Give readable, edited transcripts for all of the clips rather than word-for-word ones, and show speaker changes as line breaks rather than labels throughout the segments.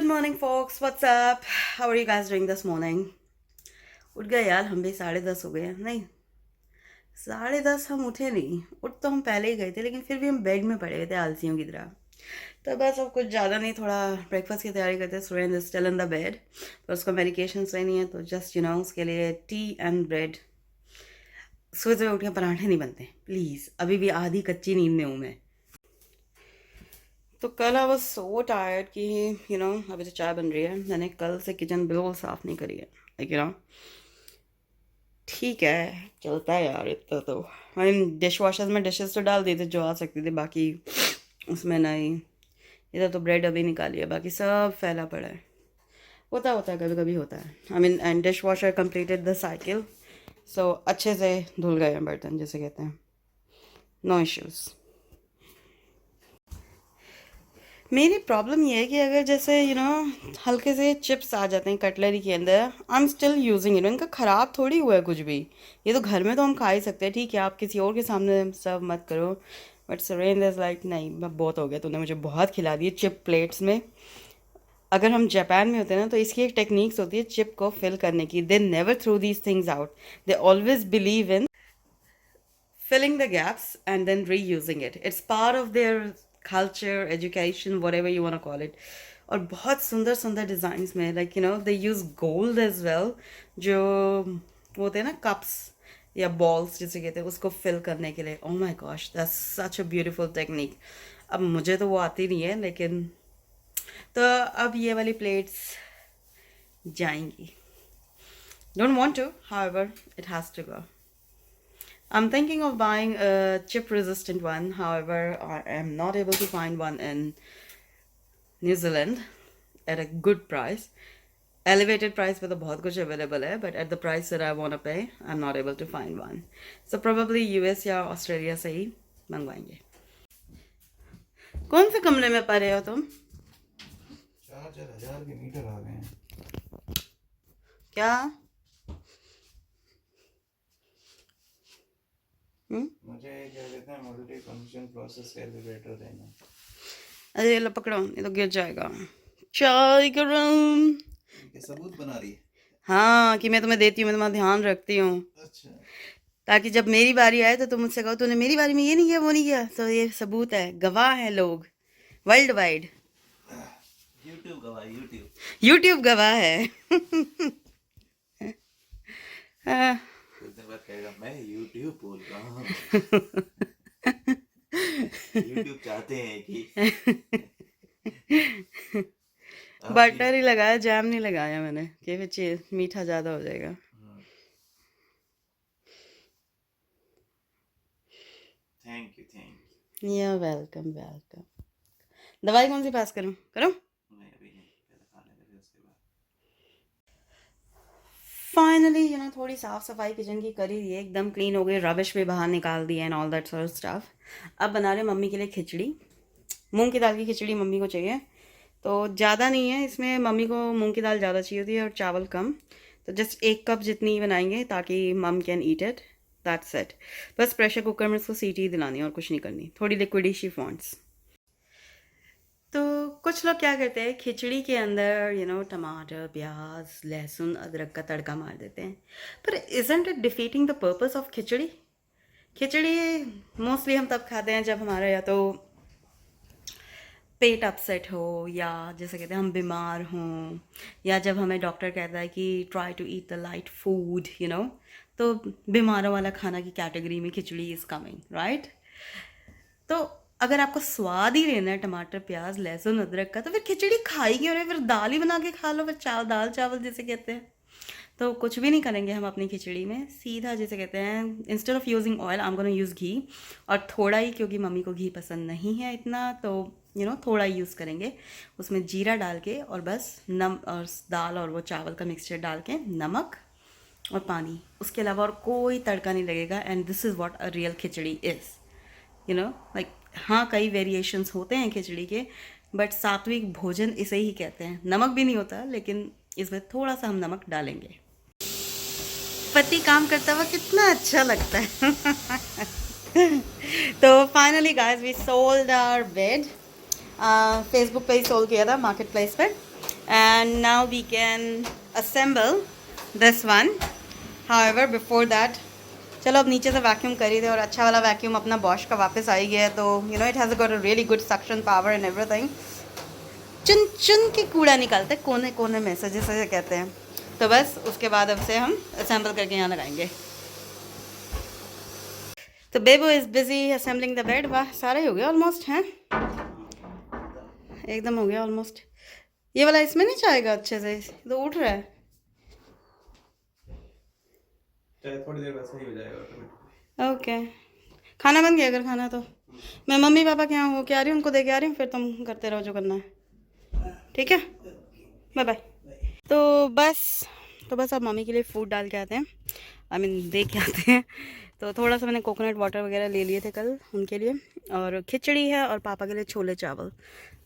morning, folks. What's up? How are you guys doing this morning? उठ गए यार, हम भी 10:30 हो गए। नहीं, 10:30 हम उठे नहीं। उठ तो हम पहले ही गए थे, लेकिन फिर भी हम बेड में पड़े हुए थे आलसियों की तरह। तो बस अब कुछ ज़्यादा नहीं, थोड़ा ब्रेकफास्ट की तैयारी करते। Surendra is still in the bed, तो उसको मेडिकेशन लेनी है, तो जस्ट उसके लिए टी एंड ब्रेड। सुबह सुबह उठ के पराठे नहीं बनते प्लीज़, अभी भी आधी कच्ची नींद में हूँ मैं। तो कल आई वाज सो टायर्ड कि अभी तो चाय बन रही है, मैंने कल से किचन बिल्कुल साफ़ नहीं करी है। लाइक ठीक है, चलता है यार इतना तो। आई मीन डिश वॉशर में डिशेस तो डाल दिए थे जो आ सकती थी, बाकी उसमें नहीं। इधर तो ब्रेड अभी निकाली है, बाकी सब फैला पड़ा है। होता है, कभी कभी होता है। I mean and dishwasher completed the cycle, so अच्छे से धुल गए हैं बर्तन, जैसे कहते हैं। No issues. मेरी प्रॉब्लम ये है कि अगर जैसे हल्के से चिप्स आ जाते हैं कटलरी के अंदर, I am still using it. इनका ख़राब थोड़ी हुआ है कुछ भी। ये तो घर में तो हम खा ही सकते हैं, ठीक है, आप किसी और के सामने सर्व मत करो। बट सुरेंद्र इज़ लाइक नहीं, बहुत हो गया, तूने मुझे बहुत खिला दिए चिप प्लेट्स में। अगर हम जापान में होते हैं ना, तो इसकी एक टेक्निक्स होती है चिप को फिल करने की। They never through these things out, they always believe in filling the gaps and then reusing it. It's part of their culture, education, whatever you want to call it. और बहुत सुंदर सुंदर designs में, like they use gold as well, जो वो होते हैं ना कप्स या बॉल्स जिसे कहते हैं, उसको फिल करने के लिए। Oh my gosh, that's such a beautiful technique. अब मुझे तो वो आती नहीं है, लेकिन तो अब ये वाली प्लेट्स जाएंगी। Don't want to, however it has to go. I'm thinking of buying a chip resistant one. However, I am not able to find one in New Zealand at a good price. Elevated price पे तो बहुत कुछ available है, but at the price that I want to pay, I'm not able to find one. So probably US या Australia से ही मंगवाएंगे। कौन से कमरे में पा रहे हो तुम?
4,000 के मीटर आ गए हैं।
क्या?
मुझे क्या कहते हैं, मल्टी फंक्शन प्रोसेस कैलकुलेटर देना।
अरे लो पकड़ो, ये तो गिर जाएगा। चाय गरम।
ये सबूत बना रही है।
हाँ, कि मैं तुम्हें देती हूँ, मैं तुम्हारा ध्यान रखती हूँ।
अच्छा,
ताकि जब मेरी बारी आए तो तुम मुझसे कहो तूने मेरी बारी में ये नहीं किया, वो नहीं किया। तो ये सबूत है, गवाह हैं लोग वर्ल्ड वाइड।
यूट्यूब गवाह, यूट्यूब
यूट्यूब गवाह है। हाँ।
कुछ दिन बाद कहेगा मैं यूट्यूब बोल रहा हूँ। यूट्यूब चाहते हैं कि
बटर ही लगाया, जैम नहीं लगाया मैंने, कि बच्चे मीठा ज़्यादा हो जाएगा।
Thank you.
या वेलकम वेलकम। दवाई कौन सी पास करूँ? करूँ?
नहीं अभी नहीं, पहले खाने लगे उसके बाद।
फाइनली थोड़ी साफ सफाई किचन की करी है, एकदम क्लीन हो गई, रबिश भी बाहर निकाल दिया and all that sort stuff. अब बना रहे मम्मी के लिए खिचड़ी। मूंग की दाल की खिचड़ी मम्मी को चाहिए, तो ज़्यादा नहीं है इसमें। मम्मी को मूंग की दाल ज़्यादा चाहिए होती है और चावल कम, तो जस्ट 1 कप जितनी ही बनाएंगे ताकि मम can eat it. That's it. बस प्रेशर कुकर में उसको सीटी दिलानी और कुछ नहीं करनी, थोड़ी लिक्विडी शी वांट्स। तो कुछ लोग क्या करते हैं, खिचड़ी के अंदर टमाटर, प्याज, लहसुन, अदरक का तड़का मार देते हैं। पर isn't it defeating the purpose of khichdi? Khichdi mostly हम तब खाते हैं जब हमारा या तो पेट अपसेट हो, या जैसे कहते हैं हम बीमार हों, या जब हमें डॉक्टर कहता है कि try to eat the light food, तो बीमारों वाला खाना की कैटेगरी में खिचड़ी इज़ कमिंग, राइट? तो अगर आपको स्वाद ही लेना है टमाटर, प्याज, लहसुन, अदरक का, तो फिर खिचड़ी खाई क्यों रहे? फिर दाल ही बना के खा लो, फिर दाल चावल जिसे कहते हैं। तो कुछ भी नहीं करेंगे हम अपनी खिचड़ी में, सीधा जैसे कहते हैं, instead of using oil I am gonna use ghee. और थोड़ा ही, क्योंकि मम्मी को घी पसंद नहीं है इतना, तो थोड़ा ही यूज़ करेंगे। उसमें जीरा डाल के और बस और दाल और वो चावल का मिक्सचर डाल के, नमक और पानी, उसके अलावा और कोई तड़का नहीं लगेगा। And this is what a real khichdi is, like. हाँ, कई वेरिएशंस होते हैं खिचड़ी के, बट सात्विक भोजन इसे ही कहते हैं। नमक भी नहीं होता, लेकिन इसमें थोड़ा सा हम नमक डालेंगे। पति काम करता हुआ कितना अच्छा लगता है। तो finally guys we sold our bed. Facebook पे ही सोल्ड किया था, मार्केट प्लेस पर। and now we can assemble this one. However, before that, चलो अब नीचे से वैक्यूम कर ही दे, और अच्छा वाला वैक्यूम अपना बॉश का वापस आ ही गया है, तो you know it has got a really good suction power and everything. चुन चुन के कूड़ा निकालते हैं कोने कोने में से, जिसे कहते हैं. तो बस उसके बाद अब से हम असेंबल करके यहाँ लगाएंगे. तो Bebo is busy assembling the bed. वाह, सारा ही हो गया ऑलमोस्ट. हैं, एकदम हो गया ऑलमोस्ट. ये वाला इसमें नहीं जाएगा अच्छे से, तो उठ रहा है.
चाहे थोड़ी देर वैसे ही हो जाएगा ऑटोमेटिकली.
ओके, खाना बन गया. अगर खाना तो मैं मम्मी पापा के यहाँ हो के आ रही हूँ, उनको दे के आ रही हूँ, फिर तुम करते रहो जो करना है. ठीक है, बाय बाय. तो बस अब मम्मी के लिए फ़ूड डाल के आते हैं, आई मीन दे के आते हैं. तो थोड़ा सा मैंने कोकोनट वाटर वगैरह ले लिए थे कल उनके लिए, और खिचड़ी है, और पापा के लिए छोले चावल.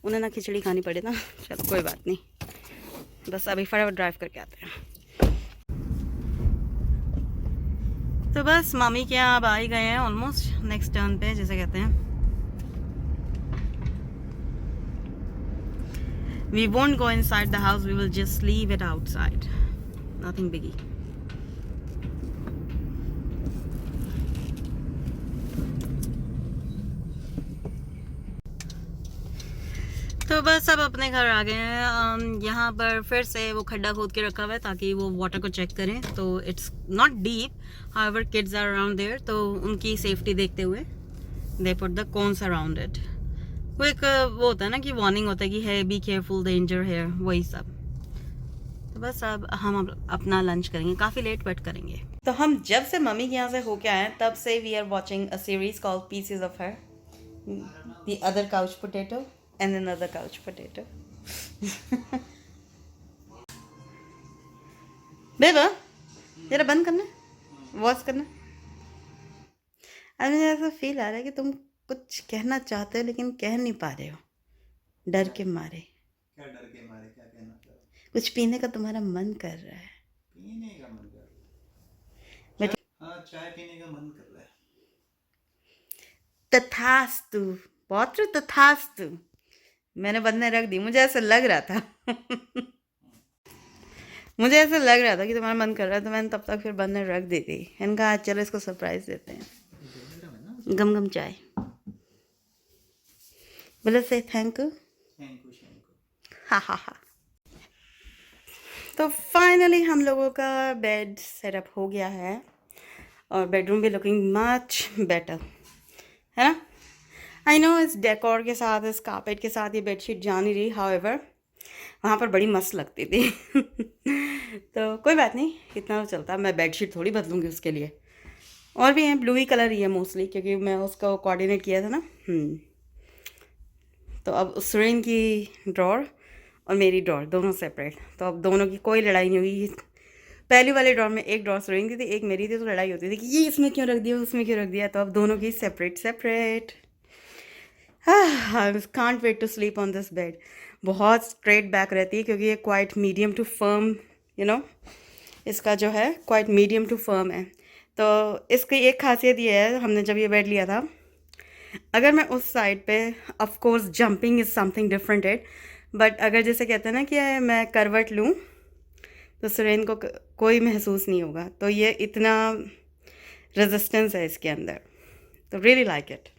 उन्हें ना खिचड़ी खानी पड़े ना, चलो कोई बात नहीं. बस अभी फटाफट ड्राइव करके आते हैं. तो बस मामी के यहाँ अब आ ही गए हैं ऑलमोस्ट नेक्स्ट टर्न पे, जैसे कहते हैं. We won't go inside the house, we will just leave it outside. Nothing biggie. तो बस अब अपने घर आ गए हैं. यहाँ पर फिर से वो खड्डा खोद के रखा हुआ है ताकि वो वाटर को चेक करें. तो it's not deep, however kids are around there, तो उनकी सेफ्टी देखते हुए they put the cones around it. वो एक वो होता है ना कि वार्निंग होता है कि है बी केयरफुल डेंजर है, वही सब. तो बस अब हम अपना लंच करेंगे, काफ़ी लेट बट करेंगे. तो हम जब से मम्मी के यहाँ से होके आए हैं तब से we are watching a series called pieces of her, the other couch potato and another couch potato. बेबा, जरा बंद करना, वॉश करना. अब मुझे ऐसा फील आ रहा है कि तुम कुछ कहना चाहते हो लेकिन कह नहीं पा रहे हो, डर के मारे.
क्या डर के मारे, क्या कहना चाह रहे हो?
कुछ पीने का तुम्हारा मन कर रहा है.
पीने का मन कर रहा है.
बट
हाँ, चाय पीने का मन कर रहा है.
तथास्तु, बहुत तथास्तु. मैंने बंद रख दी, मुझे ऐसा लग रहा था. मुझे ऐसा लग रहा था कि तुम्हारा मन कर रहा है, तो मैंने तब तक फिर बंद रख दी थी. मैंने कहा चलो इसको सरप्राइज देते हैं. गम गम चाय. बोलो से थैंक यू. हा हा हा. तो फाइनली हम लोगों का बेड सेटअप हो गया है, और बेडरूम भी लुकिंग मच बेटर है ना. आई नो इस डेकोर के साथ, इस कारपेट के साथ ये बेडशीट जा नहीं रही, हाउएवर वहाँ पर बड़ी मस्त लगती थी. तो कोई बात नहीं, इतना तो चलता. मैं बेडशीट थोड़ी बदलूँगी उसके लिए. और भी हैं, ब्लू ही कलर ही है मोस्टली, क्योंकि मैं उसको कोऑर्डिनेट किया था ना. तो अब सुरेन की ड्रॉर और मेरी ड्रॉर दोनों सेपरेट. तो अब दोनों की कोई लड़ाई नहीं हुई. पहली वाले ड्रॉर में एक ड्रॉर सुरेन की थी, एक मेरी थी, तो लड़ाई होती थी कि ये इसमें क्यों रख दिया, उसमें क्यों रख दिया. तो अब दोनों की separate. I can't wait to sleep on this bed. बहुत स्ट्रेट बैक रहती है, क्योंकि ये quite medium to firm, you know, इसका जो है क्वाइट मीडियम टू फर्म है. तो इसकी एक खासियत ये है, हमने जब ये बेड लिया था, अगर मैं उस साइड पे, of course jumping is something different it, but अगर जैसे कहते हैं ना कि मैं करवट लूँ तो सुरेन को कोई महसूस नहीं होगा. तो ये इतना रेजिस्टेंस है इसके अंदर, तो रियली लाइक इट.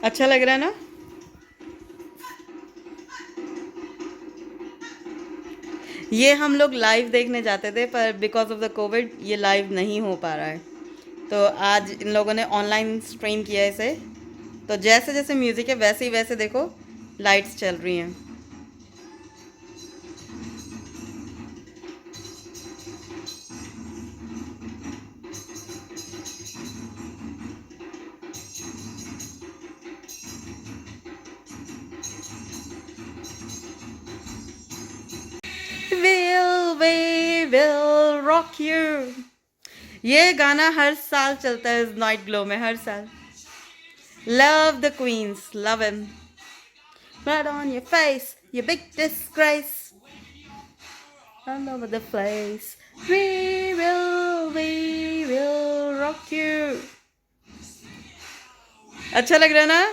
अच्छा लग रहा है ना. ये हम लोग लाइव देखने जाते थे, पर बिकॉज ऑफ द कोविड ये लाइव नहीं हो पा रहा है. तो आज इन लोगों ने ऑनलाइन स्ट्रीम किया है इसे. तो जैसे जैसे म्यूज़िक है वैसे ही वैसे देखो लाइट्स चल रही हैं. We will rock you. ये गाना हर साल चलता है इस नाइट ग्लो में, हर साल. Love the queens. Love him. Right on your face, you big disgrace. All over the place. We will rock you. अच्छा लग रहा है ना?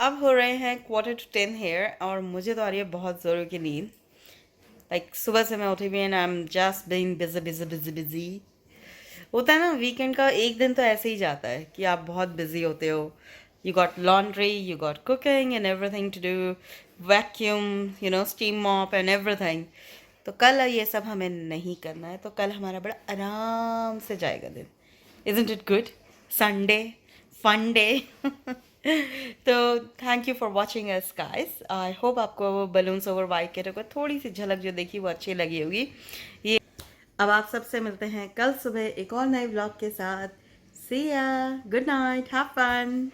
अब हो रहे हैं 9:45 हेयर और मुझे तो आ रही है बहुत ज़ोरों की नींद. लाइक सुबह से मैं उठी हुई and I am just being busy busy busy busy. होता है ना वीकेंड का एक दिन तो ऐसे ही जाता है कि आप बहुत बिजी होते हो. You got laundry, you got cooking and everything to do, vacuum, steam mop and everything. तो कल ये सब हमें नहीं करना है. तो कल हमारा बड़ा आराम से जाएगा दिन. Isn't it good? Sunday, fun day. तो thank you for watching us guys. I hope आपको बलून्स ओवर वाइट के को थोड़ी सी झलक जो देखी वो अच्छी लगी होगी. ये अब आप सबसे मिलते हैं कल सुबह एक और नए व्लॉग के साथ. सी या, गुड नाइट, हैव फन.